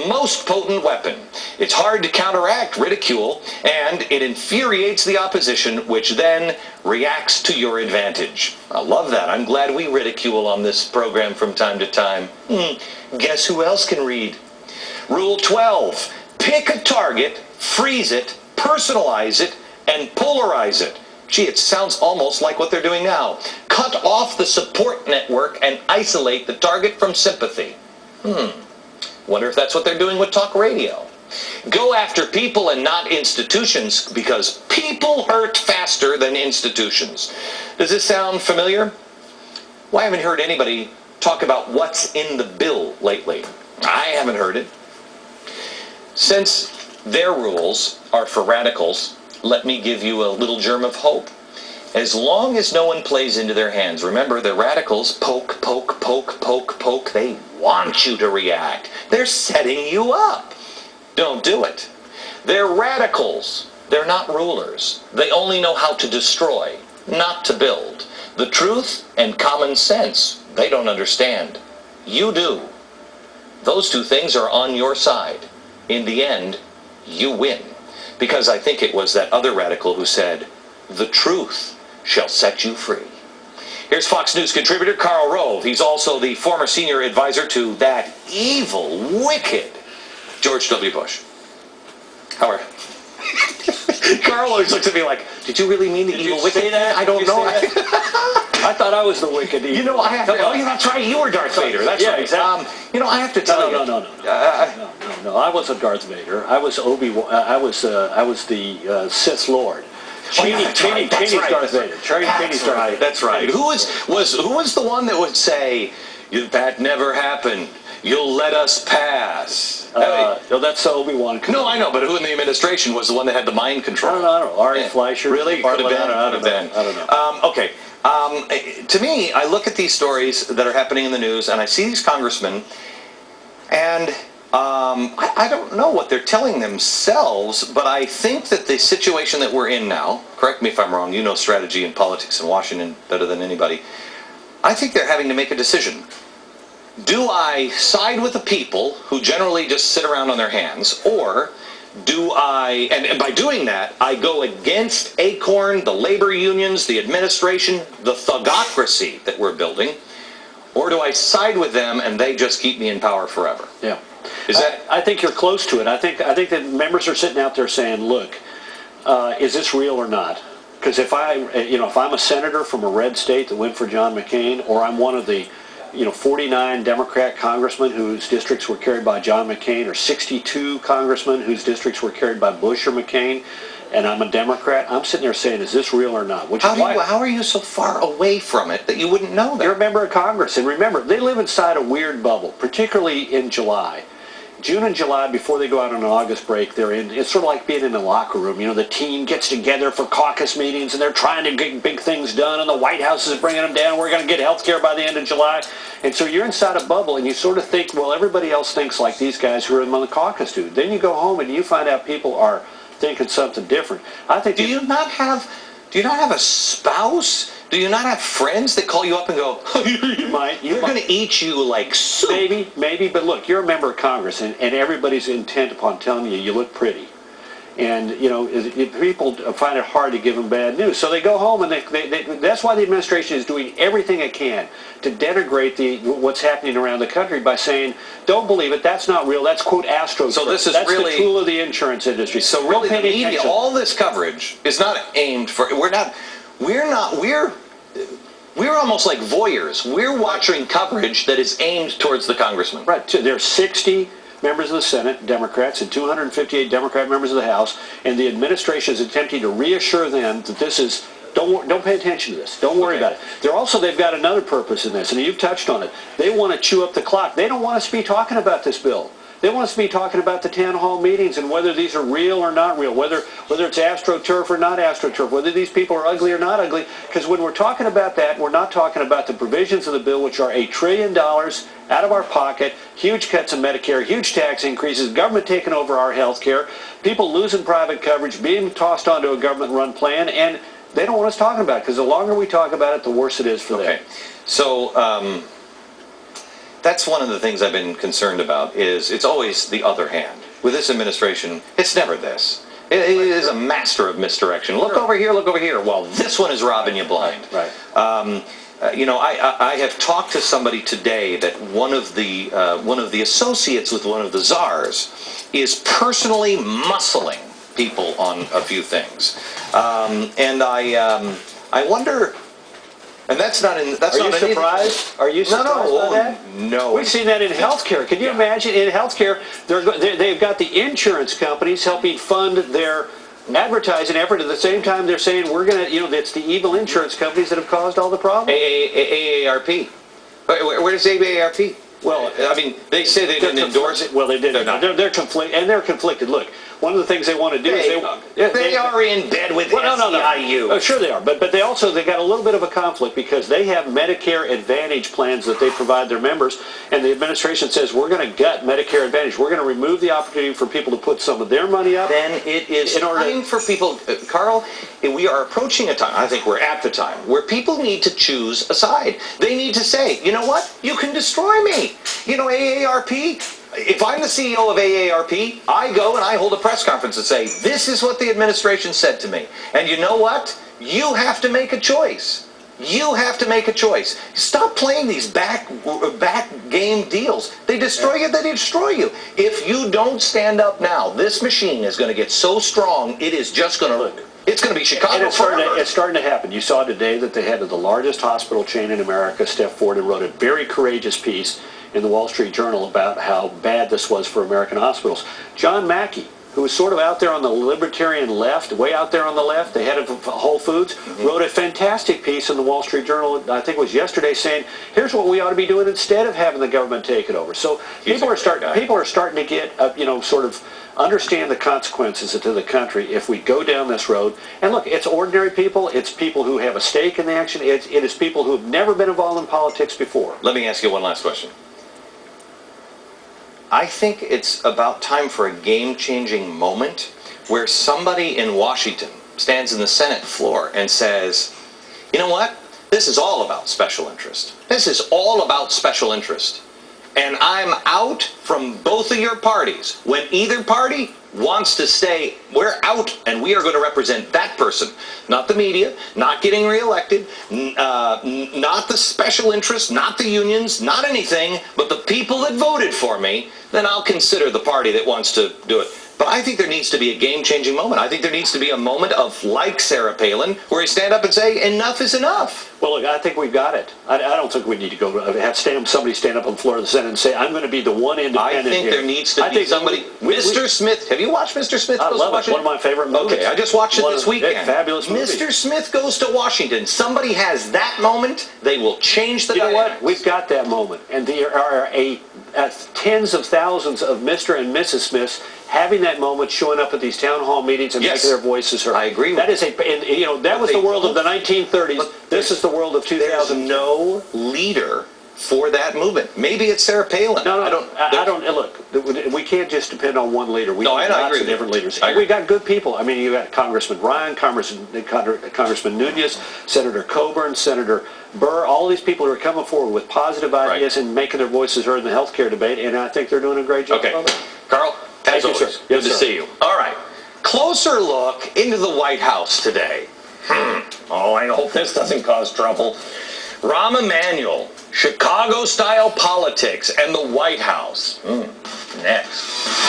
most potent weapon. It's hard to counteract ridicule, and it infuriates the opposition, which then reacts to your advantage. I love that. I'm glad we ridicule on this program from time to time. Guess who else can read? Rule 12. Pick a target, freeze it, personalize it, and polarize it. Gee, it sounds almost like what they're doing now. Cut off the support network and isolate the target from sympathy. Wonder if that's what they're doing with talk radio. Go after people and not institutions, because people hurt faster than institutions. Does this sound familiar? Well, I haven't heard anybody talk about what's in the bill lately. I haven't heard it. Since their rules are for radicals, let me give you a little germ of hope. As long as no one plays into their hands. Remember, the radicals poke, poke, poke, poke, poke. They want you to react. They're setting you up. Don't do it. They're radicals. They're not rulers. They only know how to destroy, not to build. The truth and common sense, they don't understand. You do. Those two things are on your side. In the end, you win. Because I think it was that other radical who said, the truth shall set you free. Here's Fox News contributor Karl Rove. He's also the former senior advisor to that evil, wicked George W. Bush. How are Karl always looks at me like, did you really mean the evil, wicked? That? I don't know. I thought I was the wicked evil. You know, I have to, oh, yeah, that's right. You were Darth Vader. That's yeah, right. Exactly. You know, I have to tell you. No. I wasn't Darth Vader. I was Obi-Wan. I was the Sith Lord. Cheney's Darth Vader. Cheney's Darth Vader. That's right. Who was the one that would say, that never happened? You'll let us pass. No, that's Obi-Wan. No, I know, but who in the administration was the one that had the mind control? I don't know. Ari Fleischer. Really? Could have been. I don't know. Okay. To me, I look at these stories that are happening in the news, and I see these congressmen, and I don't know what they're telling themselves, but I think that the situation that we're in now, correct me if I'm wrong, you know strategy and politics in Washington better than anybody, I think they're having to make a decision. Do I side with the people who generally just sit around on their hands, or do I, and by doing that, I go against ACORN, the labor unions, the administration, the thugocracy that we're building, or do I side with them and they just keep me in power forever? Yeah. Is that? I think you're close to it. I think that members are sitting out there saying, look, is this real or not? Because if I'm a senator from a red state that went for John McCain, or I'm one of the 49 Democrat congressmen whose districts were carried by John McCain, or 62 congressmen whose districts were carried by Bush or McCain, and I'm a Democrat, I'm sitting there saying, is this real or not? How are you so far away from it that you wouldn't know that? You're a member of Congress, and remember, they live inside a weird bubble, particularly in July. June and July, before they go out on an August break, it's sort of like being in a locker room. The team gets together for caucus meetings, and they're trying to get big things done, and the White House is bringing them down. We're going to get health care by the end of July. And so you're inside a bubble, and you sort of think, well, everybody else thinks like these guys who are in the caucus do. Then you go home, and you find out people are thinking something different. I think. Do you not have a spouse? Do you not have friends that call you up and go, you might. They're going to eat you like soup? Maybe, but look, you're a member of Congress, and everybody's intent upon telling you look pretty. And, people find it hard to give them bad news. So they go home, and that's why the administration is doing everything it can to denigrate what's happening around the country by saying, don't believe it, that's not real, that's, quote, AstroTurf. So this is that's really the tool of the insurance industry. So really the media, all this coverage is not aimed for, we're almost like voyeurs. We're watching coverage that is aimed towards the congressman. Right. There are 60 members of the Senate, Democrats, and 258 Democrat members of the House, and the administration is attempting to reassure them that this is, don't pay attention to this. Don't worry about it. They've got another purpose in this, and you've touched on it. They want to chew up the clock. They don't want us to be talking about this bill. They want us to be talking about the town hall meetings and whether these are real or not real, whether it's AstroTurf or not AstroTurf, whether these people are ugly or not ugly. Because when we're talking about that, we're not talking about the provisions of the bill, which are $1 trillion out of our pocket, huge cuts in Medicare, huge tax increases, government taking over our health care, people losing private coverage, being tossed onto a government-run plan, and they don't want us talking about it, because the longer we talk about it, the worse it is for them. So, that's one of the things I've been concerned about. Is it's always the other hand with this administration. It's never this. It is a master of misdirection. Look over here, look over here. Well, this one is robbing you blind. Right. I have talked to somebody today that one of the associates with one of the czars is personally muscling people on a few things, and I wonder. And that's not in. That's Are not you surprised? Are you surprised by that? No. We've seen that in healthcare. Can you imagine? In healthcare, they've got the insurance companies helping fund their advertising effort. At the same time, they're saying we're going to, it's the evil insurance companies that have caused all the problems. AARP. Where does AARP? Well, I mean, they say they didn't endorse it. Well, they didn't. They're conflicted. Look, one of the things they want to do is they are in bed with SEIU. Oh, sure they are, but they got a little bit of a conflict because they have Medicare Advantage plans that they provide their members, and the administration says we're going to gut Medicare Advantage. We're going to remove the opportunity for people to put some of their money up. Then it is time for people, Carl. We are approaching a time. I think we're at the time where people need to choose a side. They need to say, you know what? You can destroy me. AARP. If I'm the CEO of AARP, I go and I hold a press conference and say, this is what the administration said to me. And you know what? You have to make a choice. You have to make a choice. Stop playing these back game deals. They destroy you, they destroy you. If you don't stand up now, this machine is going to get so strong, it is just going to... It's going to be Chicago forever. It's starting to happen. You saw today that the head of the largest hospital chain in America stepped forward and wrote a very courageous piece in the Wall Street Journal about how bad this was for American hospitals. John Mackey, who was sort of out there on the libertarian left, way out there on the left, the head of Whole Foods, wrote a fantastic piece in the Wall Street Journal, I think it was yesterday, saying, here's what we ought to be doing instead of having the government take it over. So people are starting to get, sort of understand the consequences to the country if we go down this road. And look, it's ordinary people. It's people who have a stake in the action. It is people who have never been involved in politics before. Let me ask you one last question. I think it's about time for a game-changing moment where somebody in Washington stands in the Senate floor and says, you know what? This is all about special interest. This is all about special interest. And I'm out from both of your parties. When either party wants to say, we're out and we are going to represent that person, not the media, not getting reelected, not the special interests, not the unions, not anything, but the people that voted for me, then I'll consider the party that wants to do it. But I think there needs to be a game-changing moment. I think there needs to be a moment of, like Sarah Palin, where you stand up and say, enough is enough. Well, look, I think we've got it. I don't think we need to go have somebody stand up on the floor of the Senate and say, I'm going to be the one independent I think there needs to be somebody. Mr. Smith, have you watched Mr. Smith Goes to Washington? One of my favorite movies. Okay, I just watched it this weekend. Fabulous movie. Mr. Smith Goes to Washington. Somebody has that moment, they will change the dynamics. You know what? We've got that moment. And there are tens of thousands of Mr. and Mrs. Smiths having that moment, showing up at these town hall meetings and making their voices heard. I agree with that. That was the world of the 1930s. This is the world of 2000. There's no leader for that movement. Maybe it's Sarah Palin. No, I don't. Look, we can't just depend on one leader. We need lots of different leaders. We got good people. I mean, you got Congressman Ryan, Congressman Nunez, Senator Coburn, Senator Burr, all these people who are coming forward with positive ideas and making their voices heard in the healthcare debate, and I think they're doing a great job. Okay, Carl, as always, good to see you. All right, closer look into the White House today. Oh, I hope this doesn't cause trouble. Rahm Emanuel, Chicago-style politics, and the White House. Next.